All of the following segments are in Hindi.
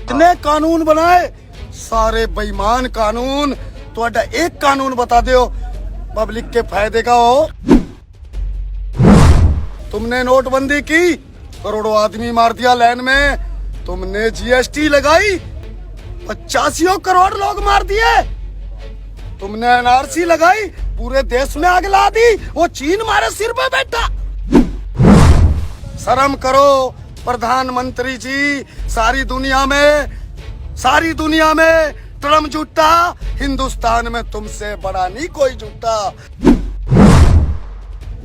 इतने कानून बनाए, सारे बेईमान कानून। तो एक कानून बता दो पब्लिक के फायदे का हो। तुमने नोटबंदी की, करोड़ों आदमी मार दिया लाइन में। तुमने जीएसटी लगाई, 85 करोड़ लोग मार दिए। तुमने एनआरसी लगाई, पूरे देश में आग ला दी। वो चीन मारे सिर पे बैठा। शर्म करो प्रधानमंत्री जी। सारी दुनिया में ट्रम्प झूठा, हिंदुस्तान में तुमसे बड़ा नहीं कोई झूठा।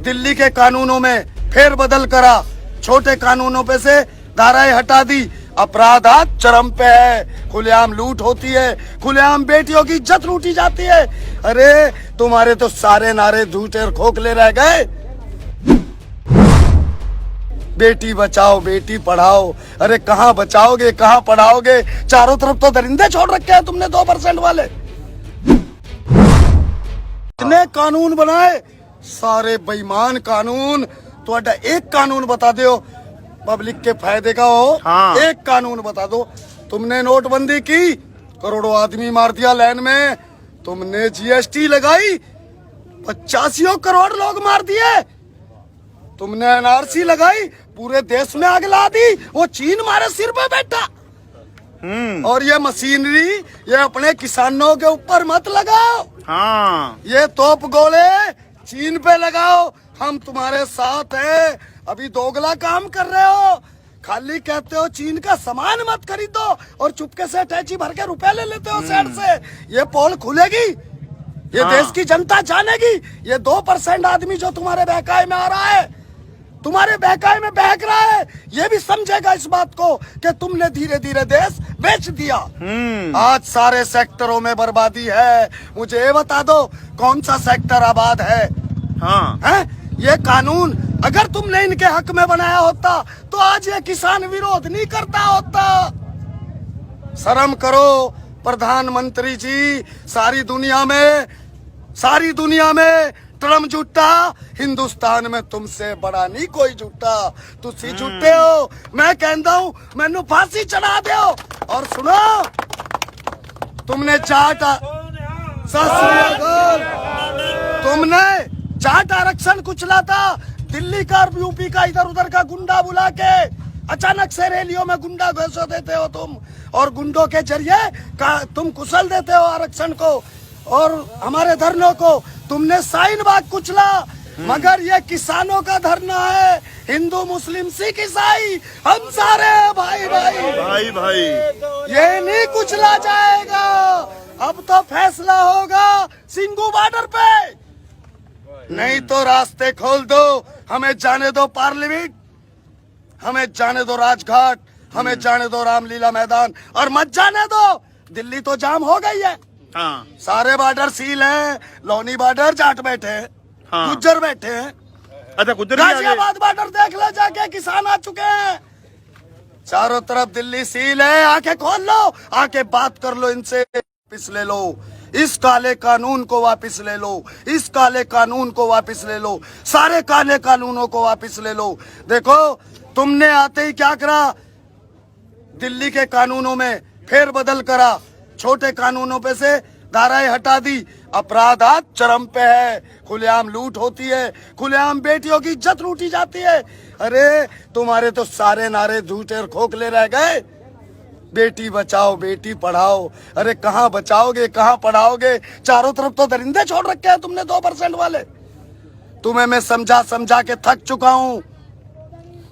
दिल्ली के कानूनों में फेर बदल करा, छोटे कानूनों पे से धाराएं हटा दी। अपराध आज चरम पे है, खुलेआम लूट होती है, खुलेआम बेटियों की इज्जत लूटी जाती है। अरे तुम्हारे तो सारे नारे झूठे और खोखले रह गए। बेटी बचाओ बेटी पढ़ाओ, अरे कहाँ बचाओगे कहाँ पढ़ाओगे? चारों तरफ तो दरिंदे छोड़ रखे हैं तुमने 2% वाले। इतने कानून बनाए, सारे बेईमान कानून। तो एक कानून बता दो पब्लिक के फायदे का हो। एक कानून बता दो। तुमने नोटबंदी की, करोड़ों आदमी मार दिया लाइन में। तुमने जीएसटी लगाई, 85 करोड़ लोग मार दिए। तुमने एनआरसी लगाई, पूरे देश में आग ला दी। वो चीन मारे सिर पे बैठा। और ये मशीनरी ये अपने किसानों के ऊपर मत लगाओ। ये तोप गोले चीन पे लगाओ। हम तुम्हारे साथ हैं। अभी दोगला काम कर रहे हो, खाली कहते हो चीन का सामान मत खरीदो और चुपके से अटैची भर के रुपए ले लेते हो शहर से। ये पोल खुलेगी, ये देश की जनता जानेगी। ये 2% आदमी जो तुम्हारे बहकाए में आ रहा है, तुम्हारे बहकाए में बहक रहा है, ये भी समझेगा इस बात को कि तुमने धीरे धीरे देश बेच दिया। आज सारे सेक्टरों में बर्बादी है। मुझे ये बता दो कौन सा सेक्टर आबाद है? ये कानून अगर तुमने इनके हक में बनाया होता तो आज ये किसान विरोध नहीं करता होता। शर्म करो प्रधानमंत्री जी। सारी दुनिया में ट्रम्प झूठा, हिंदुस्तान में तुमसे बड़ा नहीं कोई झूठा। तुसी झूठे हो। मैं कहता हूँ मैनू फांसी चढ़ा दो। और सुनो, तुमने जाट आरक्षण कुचला था। दिल्ली का और यूपी का इधर उधर का गुंडा बुला के अचानक से रैलियों में गुंडा घोषणा देते हो तुम, और गुंडों के जरिए तुम कुचल देते हो आरक्षण को और हमारे धरनों को। तुमने शाहीन बाग कुचला, मगर ये किसानों का धरना है। हिंदू मुस्लिम सिख ईसाई हम सारे भाई भाई। ये नहीं कुचला जाएगा। अब तो फैसला होगा सिंगू बॉर्डर पे। नहीं तो रास्ते खोल दो, हमें जाने दो पार्लियामेंट, हमें जाने दो राजघाट, हमें जाने दो रामलीला मैदान, और मत जाने दो दिल्ली। तो जाम हो गई है। सारे बॉर्डर सील हैं। लोनी बॉर्डर जाट बैठे हैं, गुज्जर बैठे हैं। अच्छा, गाजियाबाद बॉर्डर देख लो जाके, किसान आ चुके हैं। चारों तरफ दिल्ली सील है। आके खोल लो, आके बात कर लो इनसे। वापिस ले लो इस काले कानून को, वापिस ले लो इस काले कानून को, वापिस ले लो सारे काले कानूनों को, वापिस ले लो। देखो तुमने आते ही क्या करा, दिल्ली के कानूनों में फेर बदल करा, छोटे कानूनों पे से धाराएं हटा दी। अपराध आज चरम पे है, खुलेआम लूट होती है, खुलेआम बेटियों की इज्जत लूटी जाती है। अरे तुम्हारे तो सारे नारे झूठे और खोखले रह गए। बेटी बचाओ बेटी पढ़ाओ, अरे कहाँ बचाओगे कहाँ पढ़ाओगे? चारों तरफ तो दरिंदे छोड़ रखे हैं तुमने 2% वाले। तुम्हें मैं समझा के थक चुका हूँ।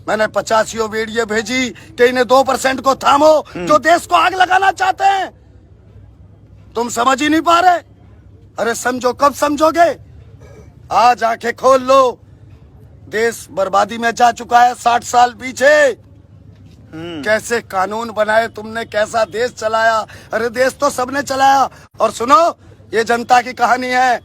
मैंने 85 वीडियो भेजी कि इन्हें 2% को थामो जो देश को आग लगाना चाहते हैं। तुम समझ ही नहीं पा रहे। अरे समझो, कब समझोगे? आज आंखें खोल लो। देश बर्बादी में जा चुका है 60 साल पीछे। कैसे कानून बनाए तुमने, कैसा देश चलाया? अरे देश तो सबने चलाया। और सुनो, ये जनता की कहानी है।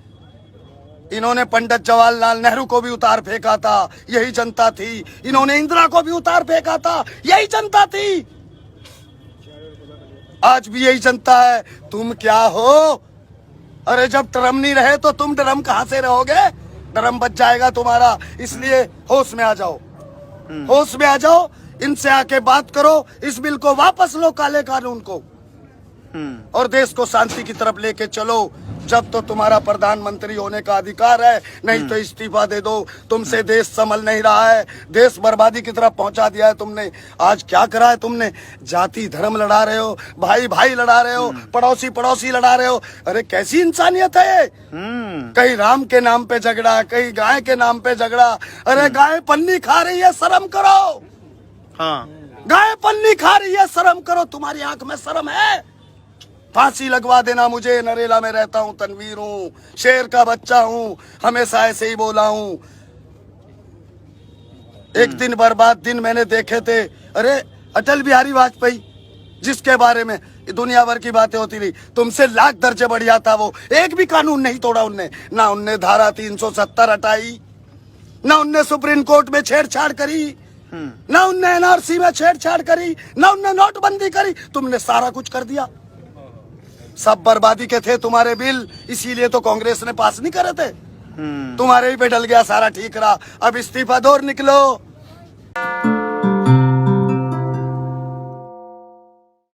इन्होंने पंडित जवाहरलाल नेहरू को भी उतार फेंका था, यही जनता थी। इन्होंने इंदिरा को भी उतार फेंका था, यही जनता थी। आज भी यही जनता है। तुम क्या हो? अरे जब ड्रम नहीं रहे तो तुम ड्रम कहां से रहोगे? ड्रम बच जाएगा तुम्हारा। इसलिए होश में आ जाओ, होश में आ जाओ। इनसे आके बात करो, इस बिल को वापस लो, काले कानून को, और देश को शांति की तरफ लेके चलो। जब तो तुम्हारा प्रधानमंत्री होने का अधिकार है, नहीं तो इस्तीफा दे दो। तुमसे देश संभल नहीं रहा है, देश बर्बादी की तरफ पहुंचा दिया है तुमने। आज क्या करा है तुमने? जाति धर्म लड़ा रहे हो, भाई भाई लड़ा रहे हो, पड़ोसी पड़ोसी लड़ा रहे हो। अरे कैसी इंसानियत है ये? कहीं राम के नाम पे झगड़ा, कहीं गाय के नाम पे झगड़ा। अरे गाय पन्नी खा रही है, शर्म करो। हाँ, गाय पन्नी खा रही है, शर्म करो। तुम्हारी आंख में शर्म है? फांसी लगवा देना मुझे, नरेला में रहता हूँ, तनवीर हूँ, शेर का बच्चा हूँ, हमेशा ऐसे ही बोला हूँ। एक दिन बर्बाद दिन मैंने देखे थे। अरे अटल बिहारी वाजपेयी, जिसके बारे में दुनिया भर की बातें होती रही, तुमसे लाख दर्जे बढ़िया था वो। एक भी कानून नहीं तोड़ा उनने, ना उनने धारा 370 हटाई, ना उनने सुप्रीम कोर्ट में छेड़छाड़ करी, ना उनने एनआरसी में छेड़छाड़ करी, ना उनने नोटबंदी करी। तुमने सारा कुछ कर दिया। सब बर्बादी के थे तुम्हारे बिल, इसीलिए तो कांग्रेस ने पास नहीं करे थे। तुम्हारे ही पे डल गया सारा, ठीक रहा। अब इस्तीफा दो और निकलो।